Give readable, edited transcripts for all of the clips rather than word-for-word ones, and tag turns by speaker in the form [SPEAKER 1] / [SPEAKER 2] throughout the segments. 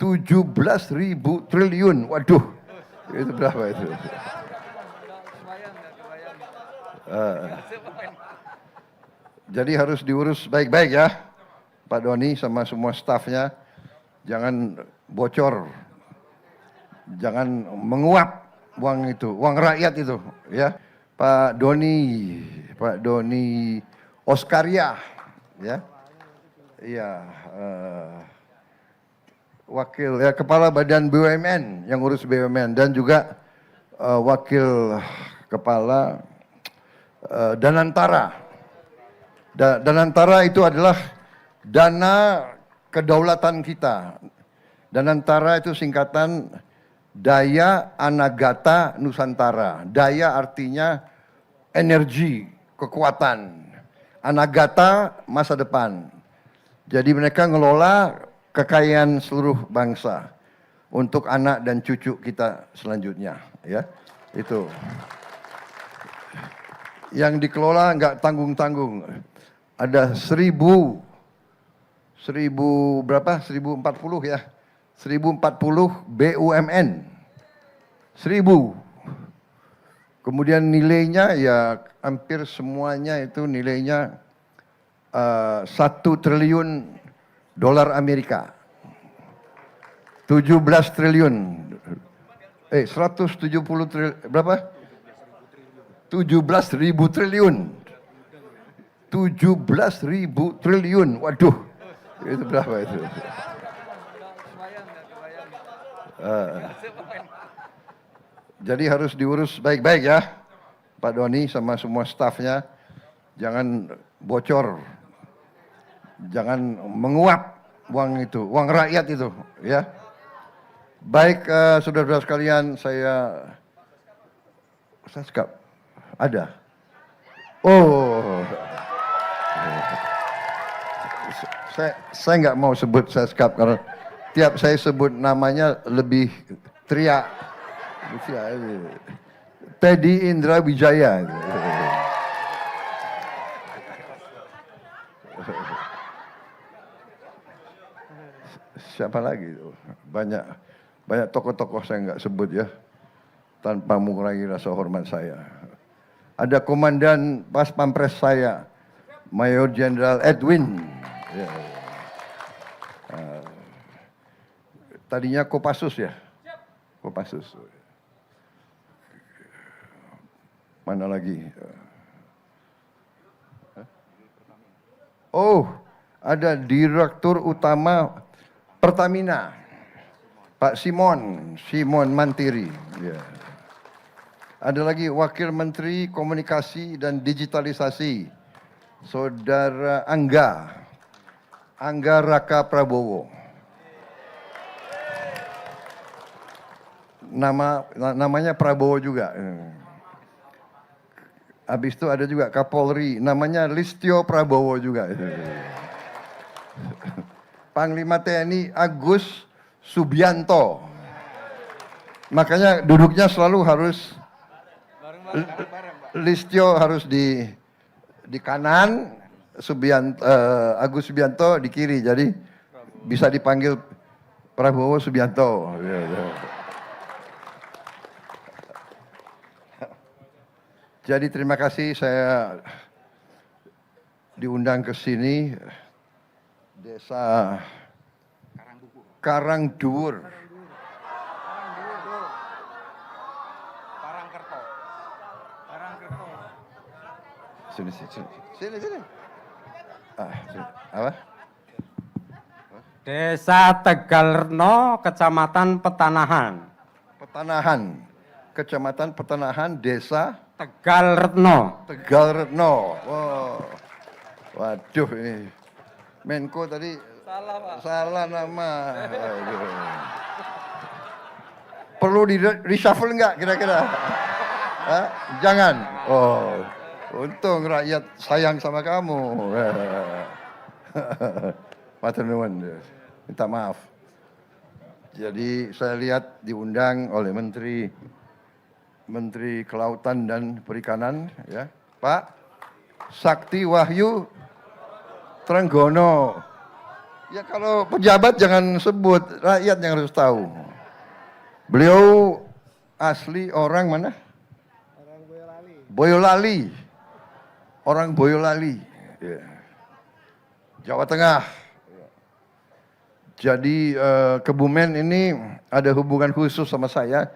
[SPEAKER 1] 17.000 triliun. Waduh, itu berapa itu? Jadi harus diurus baik-baik ya, Pak Doni sama semua stafnya. Jangan bocor, jangan menguap uang itu, uang rakyat itu, ya. Pak Doni Oskaria, ya, iya, wakil ya kepala Badan BUMN yang urus BUMN dan juga wakil kepala Danantara. Danantara itu adalah dana kedaulatan kita. Danantara itu singkatan Daya Anagata Nusantara. Daya artinya energi, kekuatan. Anagata masa depan. Jadi mereka ngelola kekayaan seluruh bangsa untuk anak dan cucu kita selanjutnya, ya. Itu. Yang dikelola nggak tanggung-tanggung. Ada 1040 ya. 1040 BUMN. 1000. Kemudian nilainya ya hampir semuanya itu nilainya 1 triliun dolar Amerika. 17 triliun. 170 triliun. Berapa? 17.000 triliun. 17.000 triliun. Waduh. Itu berapa itu? Jadi harus diurus baik-baik ya, Pak Doni sama semua stafnya. Jangan bocor, jangan menguap uang itu, uang rakyat itu, ya. Baik, saudara-saudara sekalian, saya Seskap ada. Oh, saya nggak mau sebut Seskap karena tiap saya sebut namanya lebih teriak. Teddy Indra Wijaya. Siapa lagi? Banyak tokoh-tokoh saya nggak sebut ya, tanpa mengurangi rasa hormat saya. Ada Komandan Pas Pampres saya, Mayor Jenderal Edwin. Ya. Tadinya Kopassus ya, Kopassus. Mana lagi? Oh, ada Direktur Utama Pertamina, Pak Simon Mantiri. Ya. Ada lagi Wakil Menteri Komunikasi dan Digitalisasi, Saudara Angga Raka Prabowo. Namanya Prabowo juga. Habis itu ada juga Kapolri, namanya Listio Prabowo juga. Panglima TNI Agus Subianto. Makanya duduknya selalu harus Listio harus di kanan, Agus Subianto di kiri. Jadi bisa dipanggil Prabowo Subianto. Jadi terima kasih saya diundang ke sini, Desa Karangduwur. Sini. Apa?
[SPEAKER 2] Desa Tegalreno, Kecamatan Petanahan.
[SPEAKER 1] Kecamatan Petanahan, Desa
[SPEAKER 2] Tegalreno.
[SPEAKER 1] Wow. Waduh ini Menko tadi salah nama. Perlu di reshuffle enggak kira-kira? Jangan. Oh, untung rakyat sayang sama kamu. Matur nuwun. Minta maaf. Jadi saya lihat diundang oleh Menteri Kelautan dan Perikanan, ya, Pak Sakti Wahyu Trenggono. Ya kalau pejabat jangan sebut, rakyat yang harus tahu. Beliau asli orang mana?
[SPEAKER 3] Orang Boyolali.
[SPEAKER 1] Boyolali. Orang Boyolali. Ya. Jawa Tengah. Jadi Kebumen ini ada hubungan khusus sama saya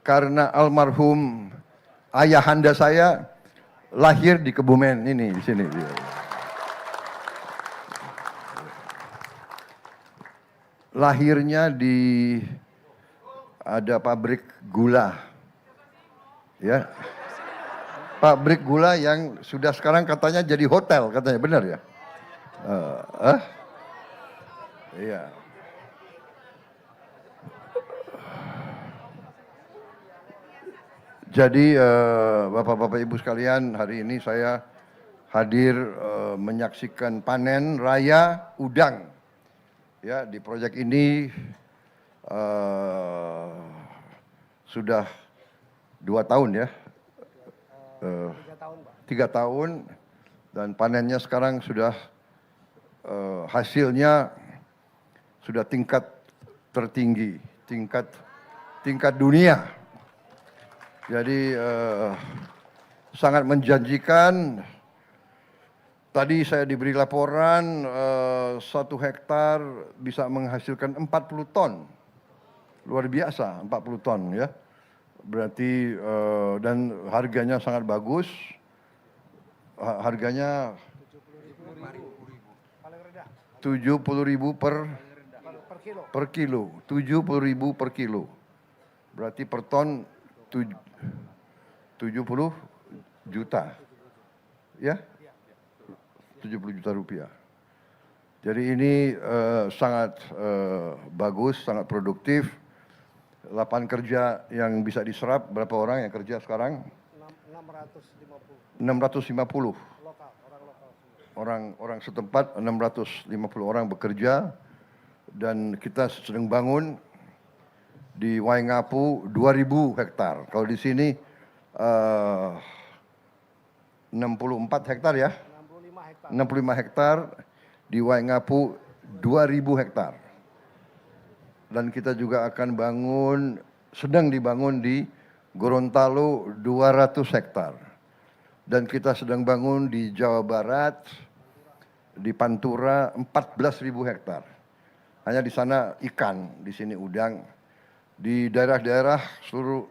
[SPEAKER 1] karena almarhum ayahanda saya lahir di Kebumen ini di sini. Lahirnya di ada pabrik gula, ya, pabrik gula yang sudah sekarang katanya jadi hotel katanya, benar ya? Iya. Jadi Bapak-Bapak Ibu sekalian, hari ini saya hadir menyaksikan panen raya udang. Ya, di proyek ini sudah 2 tahun ya,
[SPEAKER 3] 3 tahun, Pak.
[SPEAKER 1] 3 tahun, dan panennya sekarang sudah hasilnya sudah tingkat tertinggi, tingkat dunia. Jadi sangat menjanjikan. Tadi saya diberi laporan 1 hektar bisa menghasilkan 40 ton. Luar biasa, 40 ton ya. Berarti dan harganya sangat bagus. Harganya 70.000 per kilo. 70.000 per kilo. Berarti per ton 70 juta. Ya? 70 juta rupiah. Jadi ini sangat bagus, sangat produktif. Lapangan kerja yang bisa diserap, berapa orang yang kerja sekarang? 650.
[SPEAKER 3] Lokal, orang lokal.
[SPEAKER 1] Orang setempat 650 orang bekerja, dan kita sedang bangun di Waingapu 2000 hektar. Kalau di sini 64 hektar ya. 65 hektar, di Waingapu 2000 hektar. Dan kita juga akan sedang dibangun di Gorontalo 200 hektar. Dan kita sedang bangun di Jawa Barat, di Pantura 14.000 hektar. Hanya di sana ikan, di sini udang. Di daerah-daerah seluruh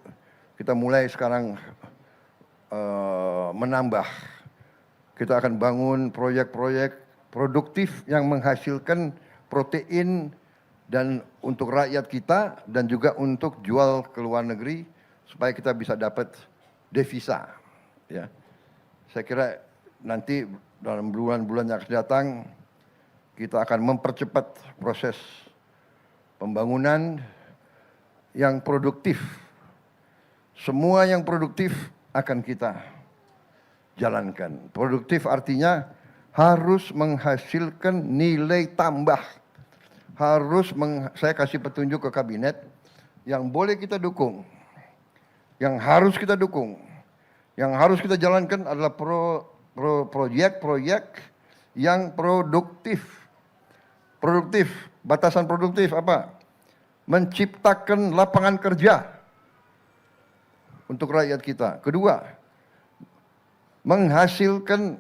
[SPEAKER 1] kita mulai sekarang menambah. Kita akan bangun proyek-proyek produktif yang menghasilkan protein dan untuk rakyat kita dan juga untuk jual ke luar negeri supaya kita bisa dapat devisa. Ya, saya kira nanti dalam bulan-bulan yang akan datang kita akan mempercepat proses pembangunan yang produktif. Semua yang produktif akan kita jalankan. Produktif artinya harus menghasilkan nilai tambah. Saya kasih petunjuk ke kabinet yang boleh kita dukung, yang harus kita dukung, yang harus kita jalankan adalah proyek-proyek yang produktif. Produktif, batasan produktif apa? Menciptakan lapangan kerja untuk rakyat kita. Kedua, menghasilkan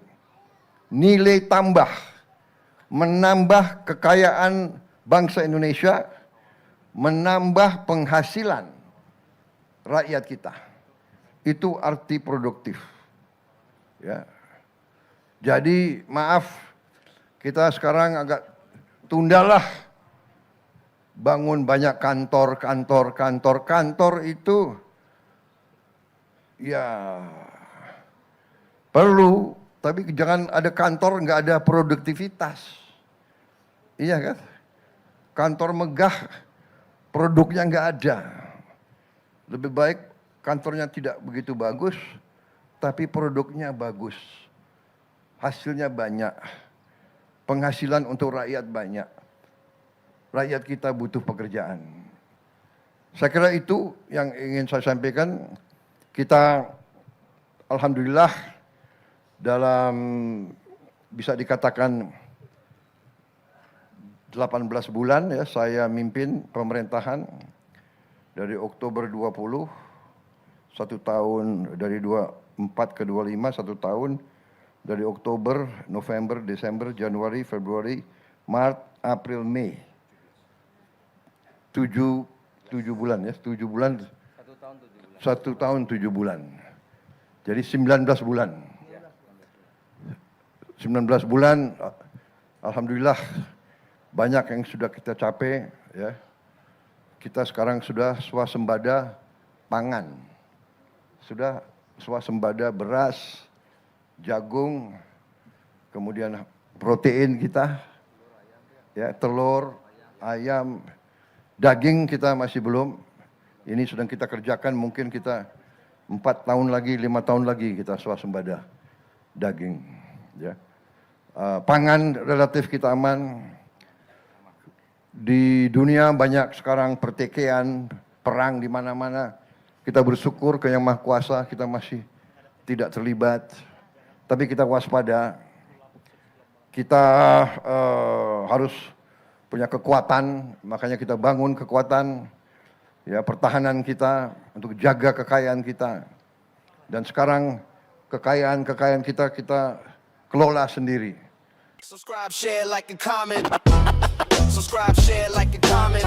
[SPEAKER 1] nilai tambah, menambah kekayaan bangsa Indonesia, menambah penghasilan rakyat kita. Itu arti produktif. Ya. Jadi maaf, kita sekarang agak tundalah bangun banyak kantor itu ya perlu, tapi jangan ada kantor nggak ada produktivitas. Iya kan? Kantor megah, produknya nggak ada. Lebih baik kantornya tidak begitu bagus, tapi produknya bagus. Hasilnya banyak. Penghasilan untuk rakyat banyak. Rakyat kita butuh pekerjaan. Saya kira itu yang ingin saya sampaikan. Kita alhamdulillah dalam bisa dikatakan 18 bulan ya saya mimpin pemerintahan dari Oktober 20, 1 tahun dari 24 ke 25, 1 tahun dari Oktober, November, Desember, Januari, Februari, Maret, April, Mei. 7 bulan ya, 7 bulan. 1 tahun 7 bulan. Jadi 19 bulan. 19 bulan, alhamdulillah banyak yang sudah kita capai ya. Kita sekarang sudah swasembada pangan. Sudah swasembada beras, jagung, kemudian protein kita, ya, telur, ayam, daging kita masih belum. Ini sedang kita kerjakan, mungkin kita 4 tahun lagi, 5 tahun lagi kita swasembada daging. Ya. Pangan relatif kita aman. Di dunia banyak sekarang pertikaian, perang di mana-mana. Kita bersyukur ke Yang Maha Kuasa, kita masih tidak terlibat. Tapi kita waspada. Kita harus punya kekuatan, makanya kita bangun kekuatan, ya, pertahanan kita untuk jaga kekayaan kita. Dan sekarang kekayaan kita kelola sendiri.
[SPEAKER 4] Subscribe, share, like, and comment. Subscribe, share, like, and comment.